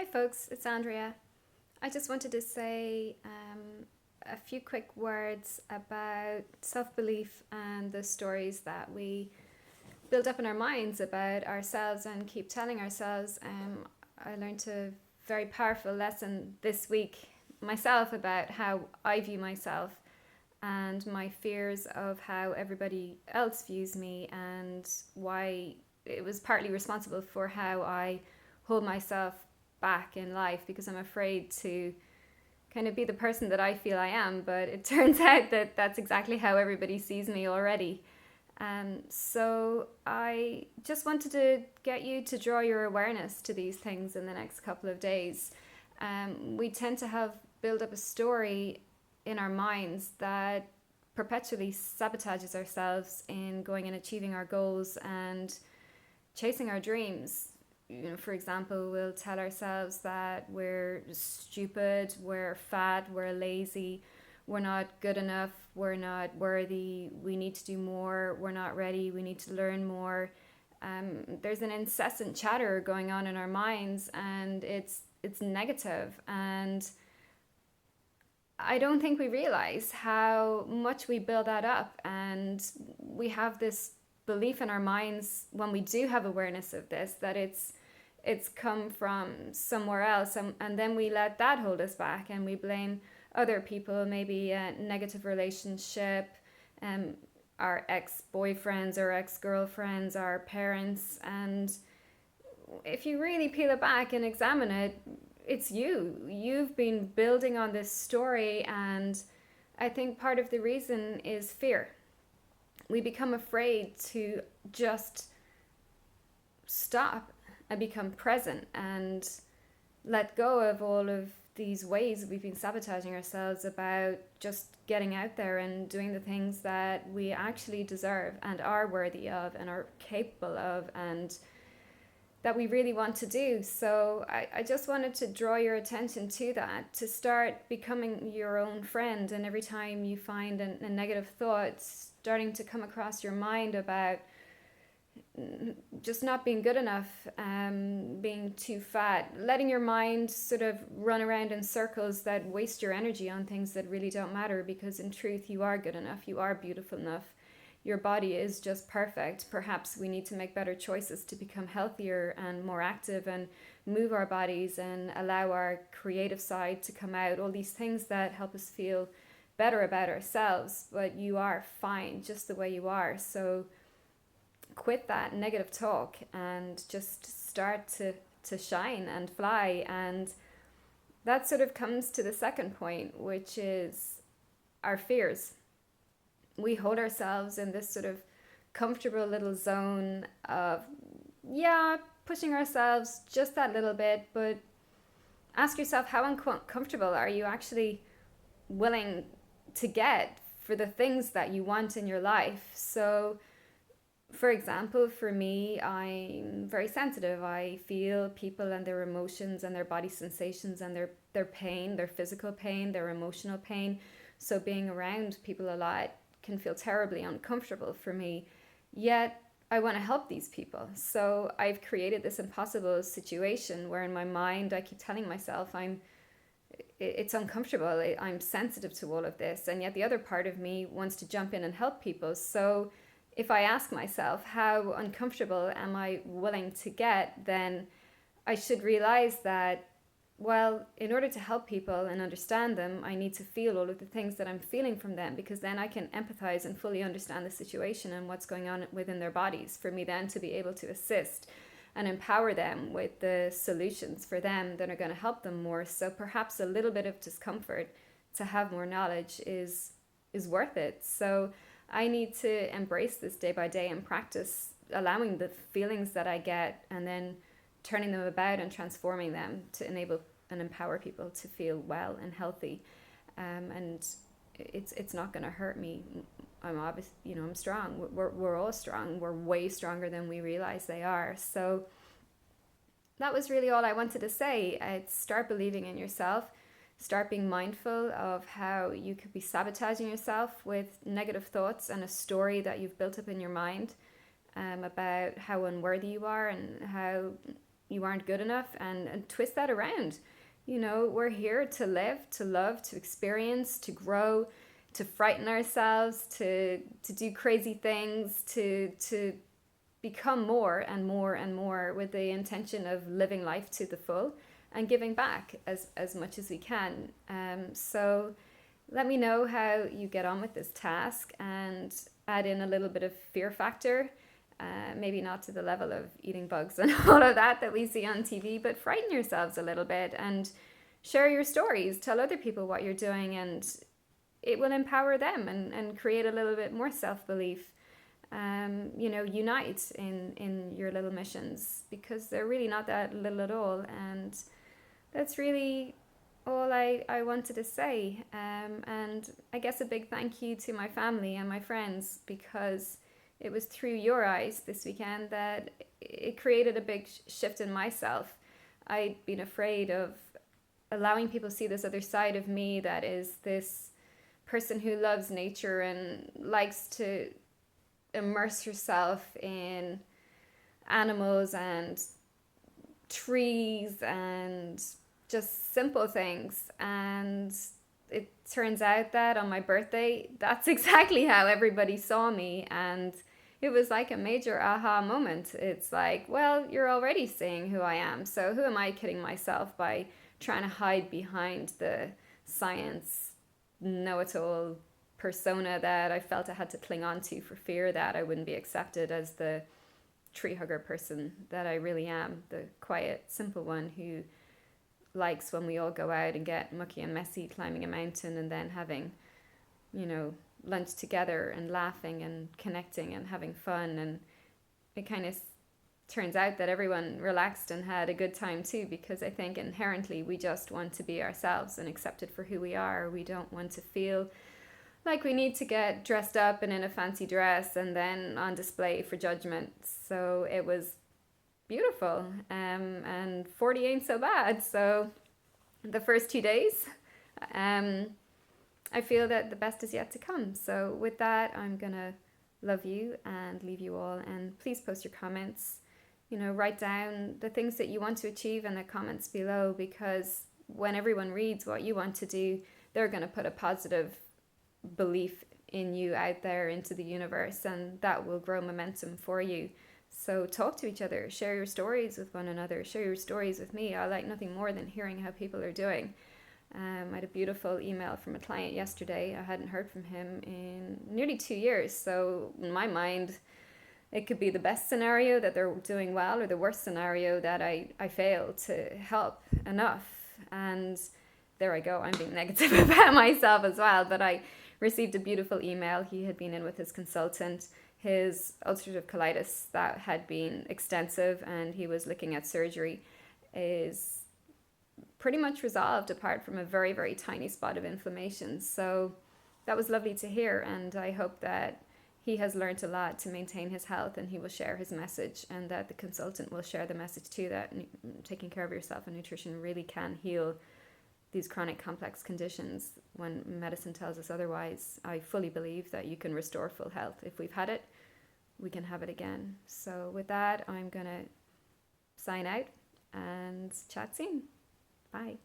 Hi, folks, it's Andrea. I just wanted to say a few quick words about self belief and the stories that we build up in our minds about ourselves and keep telling ourselves. I learned a very powerful lesson this week myself about how I view myself and my fears of how everybody else views me, and why it was partly responsible for how I hold myself back in life, because I'm afraid to kind of be the person that I feel I am. But it turns out that that's exactly how everybody sees me already. So I just wanted to get you to draw your awareness to these things in the next couple of days. We tend to have build up a story in our minds that perpetually sabotages ourselves in going and achieving our goals and chasing our dreams. For example, we'll tell ourselves that we're stupid, we're fat, we're lazy, we're not good enough, we're not worthy, we need to do more, we're not ready, we need to learn more. There's an incessant chatter going on in our minds, and it's negative. And I don't think we realize how much we build that up, and we have this belief in our minds when we do have awareness of this, that it's come from somewhere else, and then we let that hold us back, and we blame other people, maybe a negative relationship, our ex-boyfriends or ex-girlfriends, our parents. And if you really peel it back and examine it, it's you've been building on this story. And I think part of the reason is fear. We become afraid to just stop and become present and let go of all of these ways we've been sabotaging ourselves about just getting out there and doing the things that we actually deserve and are worthy of and are capable of, and that we really want to do. So I just wanted to draw your attention to that, to start becoming your own friend. And every time you find a negative thought starting to come across your mind about just not being good enough, being too fat, letting your mind sort of run around in circles that waste your energy on things that really don't matter, because in truth you are good enough, you are beautiful enough, your body is just perfect. Perhaps we need to make better choices to become healthier and more active and move our bodies and allow our creative side to come out, all these things that help us feel better about ourselves. But you are fine just the way you are. So quit that negative talk and just start to shine and fly. And that sort of comes to the second point, which is our fears. We hold ourselves in this sort of comfortable little zone of, yeah, pushing ourselves just that little bit. But ask yourself, how uncomfortable are you actually willing to get for the things that you want in your life? So for example, for me, I'm very sensitive. I feel people and their emotions and their body sensations and their pain, their physical pain, their emotional pain. So being around people a lot can feel terribly uncomfortable for me. Yet I want to help these people. So I've created this impossible situation where in my mind I keep telling myself it's uncomfortable, I'm sensitive to all of this, and yet the other part of me wants to jump in and help people. So if I ask myself, how uncomfortable am I willing to get, then I should realize that, well, in order to help people and understand them, I need to feel all of the things that I'm feeling from them, because then I can empathize and fully understand the situation and what's going on within their bodies, for me then to be able to assist and empower them with the solutions for them that are going to help them more. So perhaps a little bit of discomfort to have more knowledge is worth it. So I need to embrace this day by day and practice allowing the feelings that I get and then turning them about and transforming them to enable and empower people to feel well and healthy. And it's not going to hurt me. I'm obvious, I'm strong. We're all strong. We're way stronger than we realize they are. So that was really all I wanted to say. It's start believing in yourself. Start being mindful of how you could be sabotaging yourself with negative thoughts and a story that you've built up in your mind about how unworthy you are and how you aren't good enough, and twist that around. We're here to live, to love, to experience, to grow, to frighten ourselves, to do crazy things, to become more and more and more, with the intention of living life to the full and giving back as much as we can. So let me know how you get on with this task, and add in a little bit of fear factor. Maybe not to the level of eating bugs and all of that we see on TV, but frighten yourselves a little bit and share your stories. Tell other people what you're doing, and it will empower them and create a little bit more self-belief. Unite in your little missions, because they're really not that little at all. And that's really all I wanted to say. And I guess a big thank you to my family and my friends, because it was through your eyes this weekend that it created a big shift in myself. I'd been afraid of allowing people to see this other side of me, that is this person who loves nature and likes to immerse herself in animals and trees and just simple things. And it turns out that on my birthday, that's exactly how everybody saw me. And it was like a major aha moment. It's like, well, you're already seeing who I am. So who am I kidding myself by trying to hide behind the science know-it-all persona that I felt I had to cling on to for fear that I wouldn't be accepted as the tree hugger person that I really am, the quiet, simple one who likes when we all go out and get mucky and messy climbing a mountain, and then having, lunch together and laughing and connecting and having fun. And it kind of turns out that everyone relaxed and had a good time too, because I think inherently we just want to be ourselves and accepted for who we are. We don't want to feel like we need to get dressed up and in a fancy dress and then on display for judgment. So it was beautiful, and 40 ain't so bad. So the first 2 days, I feel that the best is yet to come. So with that, I'm gonna love you and leave you all, and please post your comments. Write down the things that you want to achieve in the comments below, because when everyone reads what you want to do, they're going to put a positive belief in you out there into the universe, and that will grow momentum for you. So talk to each other, share your stories with one another, share your stories with me. I like nothing more than hearing how people are doing. I had a beautiful email from a client yesterday. I hadn't heard from him in nearly 2 years. So in my mind, it could be the best scenario that they're doing well, or the worst scenario that I fail to help enough. And there I go, I'm being negative about myself as well. But I received a beautiful email. He had been in with his consultant. His ulcerative colitis, that had been extensive, and he was looking at surgery, is pretty much resolved, apart from a very, very tiny spot of inflammation. So that was lovely to hear, and I hope that he has learned a lot to maintain his health, and he will share his message, and that the consultant will share the message too, that taking care of yourself and nutrition really can heal these chronic complex conditions when medicine tells us otherwise. I fully believe that you can restore full health. If we've had it, we can have it again. So with that, I'm going to sign out and chat soon. Bye.